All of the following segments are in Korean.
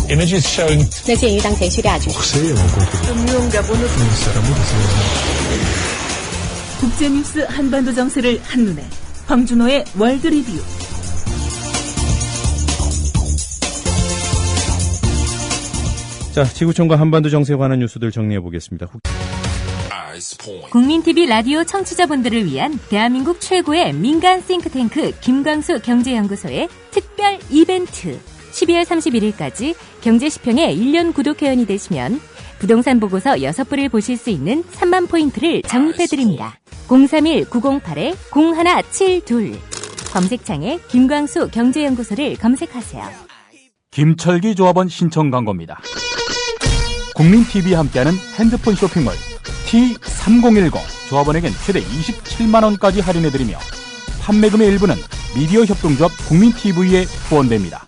images showing 那鉴于当前叙利亚局势， 국제뉴스 한반도 정세를 한눈에 황준호의 월드 리뷰. 자, 지구촌과 한반도 정세에 관한 뉴스들 정리해 보겠습니다. 국민TV 라디오 청취자분들을 위한 대한민국 최고의 민간 싱크탱크 김광수 경제연구소의 특별 이벤트. 12월 31일까지 경제시평의 1년 구독회원이 되시면 부동산 보고서 6부를 보실 수 있는 3만 포인트를 적립해드립니다. 031-908-0172 검색창에 김광수 경제연구소를 검색하세요. 김철기 조합원 신청 광고입니다. 국민TV와 함께하는 핸드폰 쇼핑몰 T3010 조합원에겐 최대 27만원까지 할인해드리며 판매금의 일부는 미디어 협동조합 국민TV에 후원됩니다.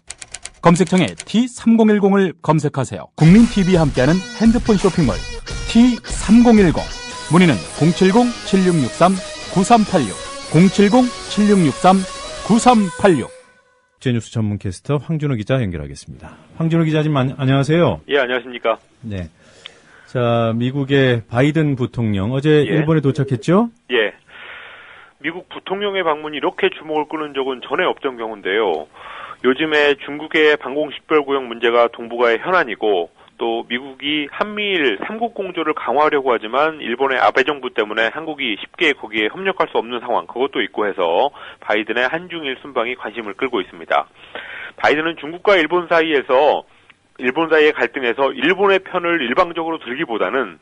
검색창에 T3010을 검색하세요. 국민TV와 함께하는 핸드폰 쇼핑몰 T3010 문의는 070-7663-9386 070-7663-9386 국제뉴스 전문 캐스터 황준호 기자 연결하겠습니다. 황준호 기자님 안녕하세요. 예, 안녕하십니까. 네. 자, 미국의 바이든 부통령 어제 일본에 도착했죠? 예. 미국 부통령의 방문이 이렇게 주목을 끄는 적은 전에 없던 경우인데요. 요즘에 중국의 방공식별구역 문제가 동북아의 현안이고 또 미국이 한미일 삼국 공조를 강화하려고 하지만 일본의 아베 정부 때문에 한국이 쉽게 거기에 협력할 수 없는 상황 그것도 있고 해서 바이든의 한중일 순방이 관심을 끌고 있습니다. 바이든은 중국과 일본 사이의 갈등에서 일본의 편을 일방적으로 들기보다는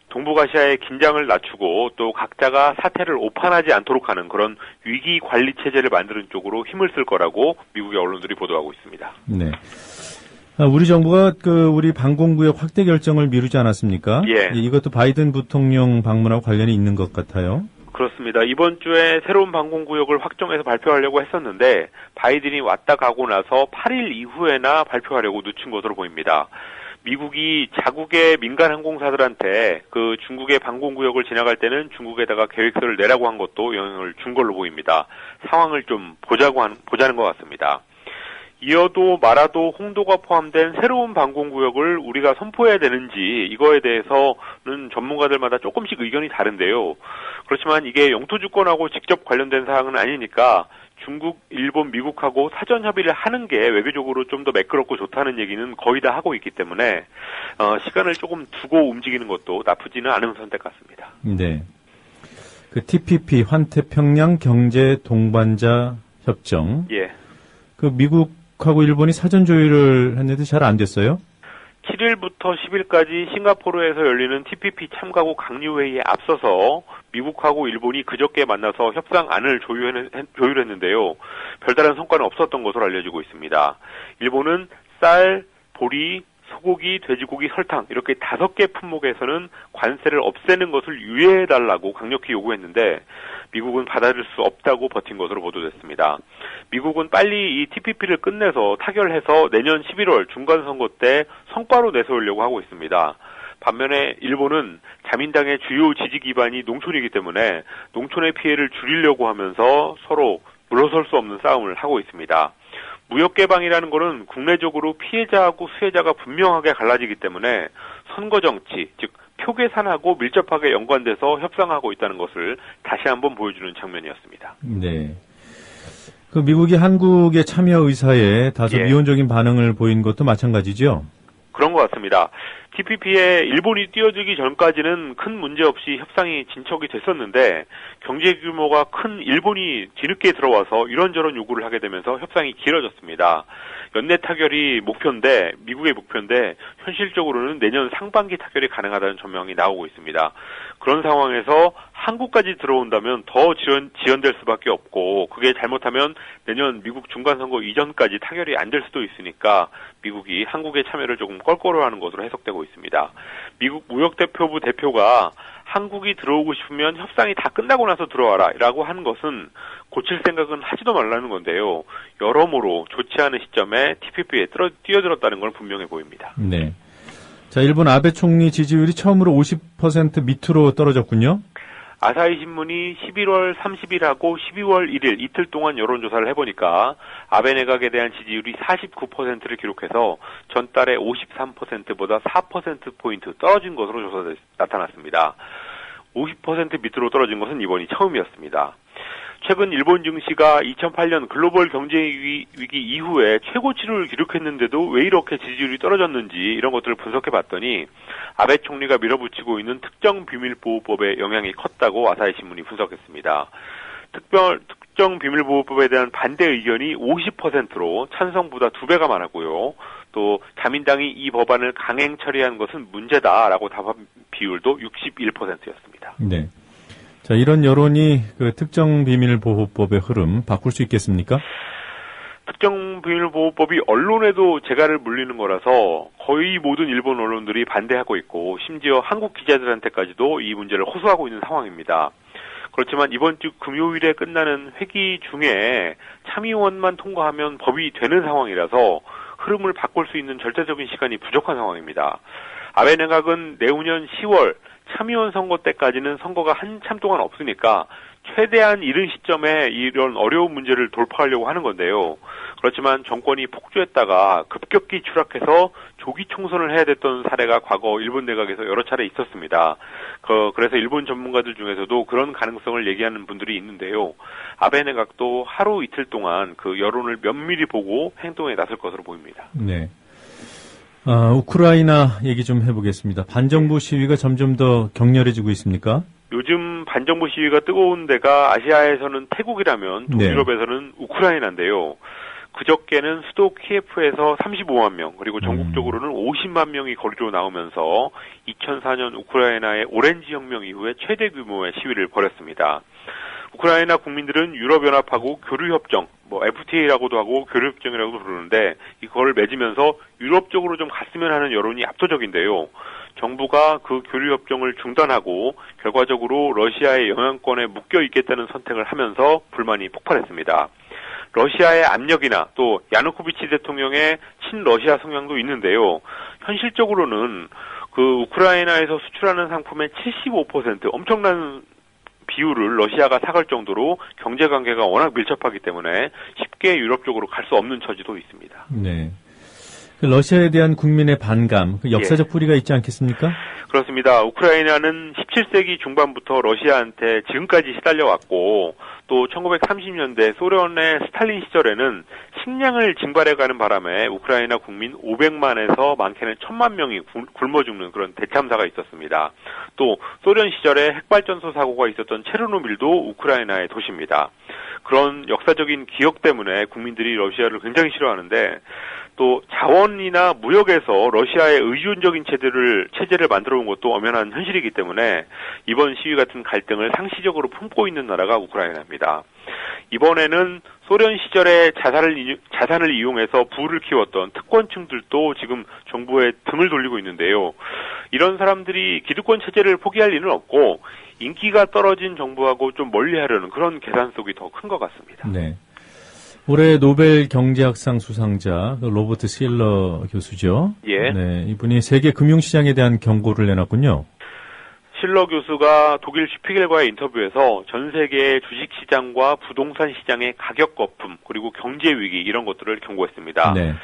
동북아시아의 긴장을 낮추고 또 각자가 사태를 오판하지 않도록 하는 그런 위기 관리 체제를 만드는 쪽으로 힘을 쓸 거라고 미국의 언론들이 보도하고 있습니다. 네. 우리 정부가 우리 방공구역 확대 결정을 미루지 않았습니까? 예. 이것도 바이든 부통령 방문하고 관련이 있는 것 같아요. 그렇습니다. 이번 주에 새로운 방공구역을 확정해서 발표하려고 했었는데 바이든이 왔다 가고 나서 8일 이후에나 발표하려고 늦춘 것으로 보입니다. 미국이 자국의 민간 항공사들한테 그 중국의 방공구역을 지나갈 때는 중국에다가 계획서를 내라고 한 것도 영향을 준 걸로 보입니다. 상황을 좀 보자는 것 같습니다. 이어도 말아도 홍도가 포함된 새로운 방공구역을 우리가 선포해야 되는지 이거에 대해서는 전문가들마다 조금씩 의견이 다른데요. 그렇지만 이게 영토 주권하고 직접 관련된 사항은 아니니까 중국, 일본, 미국하고 사전 협의를 하는 게 외교적으로 좀 더 매끄럽고 좋다는 얘기는 거의 다 하고 있기 때문에 시간을 조금 두고 움직이는 것도 나쁘지는 않은 선택 같습니다. 네. 그 TPP 환태평양 경제 동반자 협정. 예. 그 미국하고 일본이 사전 조율을 했는데 잘 안 됐어요? 7일부터 10일까지 싱가포르에서 열리는 TPP 참가국 강요회의에 앞서서 미국하고 일본이 그저께 만나서 협상안을 조율했는데요. 별다른 성과는 없었던 것으로 알려지고 있습니다. 일본은 쌀, 보리, 소고기, 돼지고기, 설탕 이렇게 5개 품목에서는 관세를 없애는 것을 유예해달라고 강력히 요구했는데 미국은 받아들일 수 없다고 버틴 것으로 보도됐습니다. 미국은 빨리 이 TPP를 끝내서 타결해서 내년 11월 중간선거 때 성과로 내세우려고 하고 있습니다. 반면에 일본은 자민당의 주요 지지 기반이 농촌이기 때문에 농촌의 피해를 줄이려고 하면서 서로 물러설 수 없는 싸움을 하고 있습니다. 무역개방이라는 것은 국내적으로 피해자하고 수혜자가 분명하게 갈라지기 때문에 선거 정치, 즉 표계산하고 밀접하게 연관돼서 협상하고 있다는 것을 다시 한번 보여주는 장면이었습니다. 네. 그 미국이 한국의 참여 의사에 다소 미온적인 반응을 보인 것도 마찬가지죠? 그런 것 같습니다. TPP에 일본이 뛰어들기 전까지는 큰 문제 없이 협상이 진척이 됐었는데 경제 규모가 큰 일본이 뒤늦게 들어와서 이런저런 요구를 하게 되면서 협상이 길어졌습니다. 연내 타결이 미국의 목표인데 현실적으로는 내년 상반기 타결이 가능하다는 전망이 나오고 있습니다. 그런 상황에서 한국까지 들어온다면 더 지연될 수밖에 없고 그게 잘못하면 내년 미국 중간선거 이전까지 타결이 안 될 수도 있으니까 미국이 한국의 참여를 조금 껄끄러워하는 것으로 해석되고 있습니다. 미국 무역대표부 대표가 한국이 들어오고 싶으면 협상이 다 끝나고 나서 들어와라 라고 한 것은 고칠 생각은 하지도 말라는 건데요. 여러모로 좋지 않은 시점에 TPP에 뛰어들었다는 건 분명해 보입니다. 네. 자, 일본 아베 총리 지지율이 처음으로 50% 밑으로 떨어졌군요. 아사히 신문이 11월 30일하고 12월 1일 이틀 동안 여론조사를 해보니까 아베 내각에 대한 지지율이 49%를 기록해서 전달의 53%보다 4%포인트 떨어진 것으로 조사돼 나타났습니다. 50% 밑으로 떨어진 것은 이번이 처음이었습니다. 최근 일본 증시가 2008년 글로벌 경제 위기 이후에 최고치를 기록했는데도 왜 이렇게 지지율이 떨어졌는지 이런 것들을 분석해봤더니 아베 총리가 밀어붙이고 있는 특정 비밀보호법의 영향이 컸다고 아사히 신문이 분석했습니다. 특정 비밀보호법에 대한 반대 의견이 50%로 찬성보다 2배가 많았고요. 또 자민당이 이 법안을 강행 처리한 것은 문제다라고 답한 비율도 61%였습니다. 네. 자, 이런 여론이 그 특정 비밀보호법의 흐름 바꿀 수 있겠습니까? 특정 비밀보호법이 언론에도 재갈을 물리는 거라서 거의 모든 일본 언론들이 반대하고 있고 심지어 한국 기자들한테까지도 이 문제를 호소하고 있는 상황입니다. 그렇지만 이번 주 금요일에 끝나는 회기 중에 참의원만 통과하면 법이 되는 상황이라서 흐름을 바꿀 수 있는 절대적인 시간이 부족한 상황입니다. 아베 내각은 내후년 10월 참의원 선거 때까지는 선거가 한참 동안 없으니까 최대한 이른 시점에 이런 어려운 문제를 돌파하려고 하는 건데요. 그렇지만 정권이 폭주했다가 급격히 추락해서 조기 총선을 해야 됐던 사례가 과거 일본 내각에서 여러 차례 있었습니다. 그래서 일본 전문가들 중에서도 그런 가능성을 얘기하는 분들이 있는데요. 아베 내각도 하루 이틀 동안 그 여론을 면밀히 보고 행동에 나설 것으로 보입니다. 네. 우크라이나 얘기 좀 해보겠습니다. 반정부 시위가 점점 더 격렬해지고 있습니까? 요즘 반정부 시위가 뜨거운 데가 아시아에서는 태국이라면 동유럽에서는 우크라이나인데요. 그저께는 수도 키예프에서 35만 명, 그리고 전국적으로는 50만 명이 거리로 나오면서 2004년 우크라이나의 오렌지 혁명 이후에 최대 규모의 시위를 벌였습니다. 우크라이나 국민들은 유럽연합하고 교류협정, FTA라고도 하고 교류협정이라고도 부르는데 이걸 맺으면서 유럽 쪽으로 좀 갔으면 하는 여론이 압도적인데요. 정부가 그 교류협정을 중단하고 결과적으로 러시아의 영향권에 묶여 있겠다는 선택을 하면서 불만이 폭발했습니다. 러시아의 압력이나 또 야누코비치 대통령의 친러시아 성향도 있는데요. 현실적으로는 그 우크라이나에서 수출하는 상품의 75% 엄청난 비율을 러시아가 사갈 정도로 경제관계가 워낙 밀접하기 때문에 쉽게 유럽 쪽으로 갈 수 없는 처지도 있습니다. 네. 러시아에 대한 국민의 반감, 그 역사적 뿌리가 있지 않겠습니까? 그렇습니다. 우크라이나는 17세기 중반부터 러시아한테 지금까지 시달려왔고 또 1930년대 소련의 스탈린 시절에는 식량을 징발해가는 바람에 우크라이나 국민 500만에서 많게는 1000만 명이 굶어 죽는 그런 대참사가 있었습니다. 또 소련 시절에 핵발전소 사고가 있었던 체르노빌도 우크라이나의 도시입니다. 그런 역사적인 기억 때문에 국민들이 러시아를 굉장히 싫어하는데 또 자원이나 무역에서 러시아의 의존적인 체제를 만들어 온 것도 엄연한 현실이기 때문에 이번 시위 같은 갈등을 상시적으로 품고 있는 나라가 우크라이나입니다. 이번에는 소련 시절에 자산을 이용해서 부를 키웠던 특권층들도 지금 정부에 등을 돌리고 있는데요. 이런 사람들이 기득권 체제를 포기할 리는 없고 인기가 떨어진 정부하고 좀 멀리하려는 그런 계산 속이 더 큰 것 같습니다. 네. 올해 노벨 경제학상 수상자 로버트 실러 교수죠. 예. 네, 이분이 세계 금융시장에 대한 경고를 내놨군요. 실러 교수가 독일 슈피겔과의 인터뷰에서 전 세계의 주식시장과 부동산 시장의 가격 거품 그리고 경제 위기 이런 것들을 경고했습니다. 네.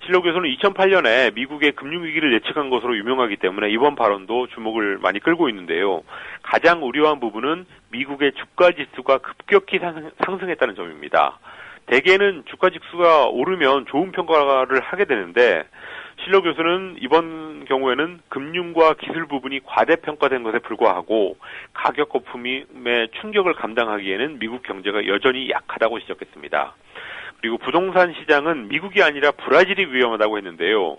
실러 교수는 2008년에 미국의 금융위기를 예측한 것으로 유명하기 때문에 이번 발언도 주목을 많이 끌고 있는데요. 가장 우려한 부분은 미국의 주가지수가 급격히 상승했다는 점입니다. 대개는 주가지수가 오르면 좋은 평가를 하게 되는데 실러 교수는 이번 경우에는 금융과 기술 부분이 과대평가된 것에 불과하고 가격 거품의 충격을 감당하기에는 미국 경제가 여전히 약하다고 지적했습니다. 그리고 부동산 시장은 미국이 아니라 브라질이 위험하다고 했는데요.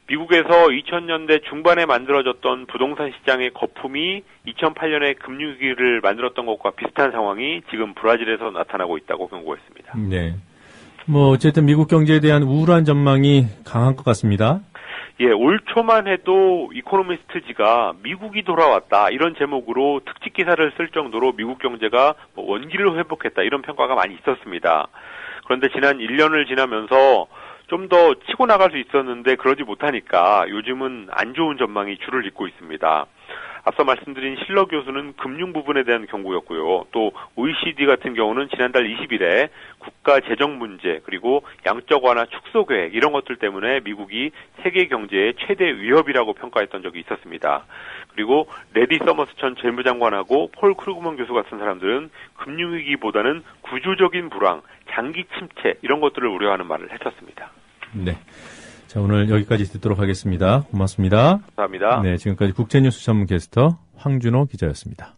미국에서 2000년대 중반에 만들어졌던 부동산 시장의 거품이 2008년에 금융위기를 만들었던 것과 비슷한 상황이 지금 브라질에서 나타나고 있다고 경고했습니다. 네. 어쨌든 미국 경제에 대한 우울한 전망이 강한 것 같습니다. 예, 올 초만 해도 이코노미스트지가 미국이 돌아왔다 이런 제목으로 특집 기사를 쓸 정도로 미국 경제가 원기를 회복했다 이런 평가가 많이 있었습니다. 그런데 지난 1년을 지나면서 좀 더 치고 나갈 수 있었는데 그러지 못하니까 요즘은 안 좋은 전망이 줄을 잇고 있습니다. 앞서 말씀드린 실러 교수는 금융 부분에 대한 경고였고요. 또 OECD 같은 경우는 지난달 20일에 국가 재정 문제 그리고 양적 완화 축소 계획 이런 것들 때문에 미국이 세계 경제의 최대 위협이라고 평가했던 적이 있었습니다. 그리고 레디 서머스 전 재무장관하고 폴 크루그먼 교수 같은 사람들은 금융위기보다는 구조적인 불황, 장기 침체 이런 것들을 우려하는 말을 했었습니다. 네. 자, 오늘 여기까지 듣도록 하겠습니다. 고맙습니다. 감사합니다. 네, 지금까지 국제뉴스 전문 캐스터 황준호 기자였습니다.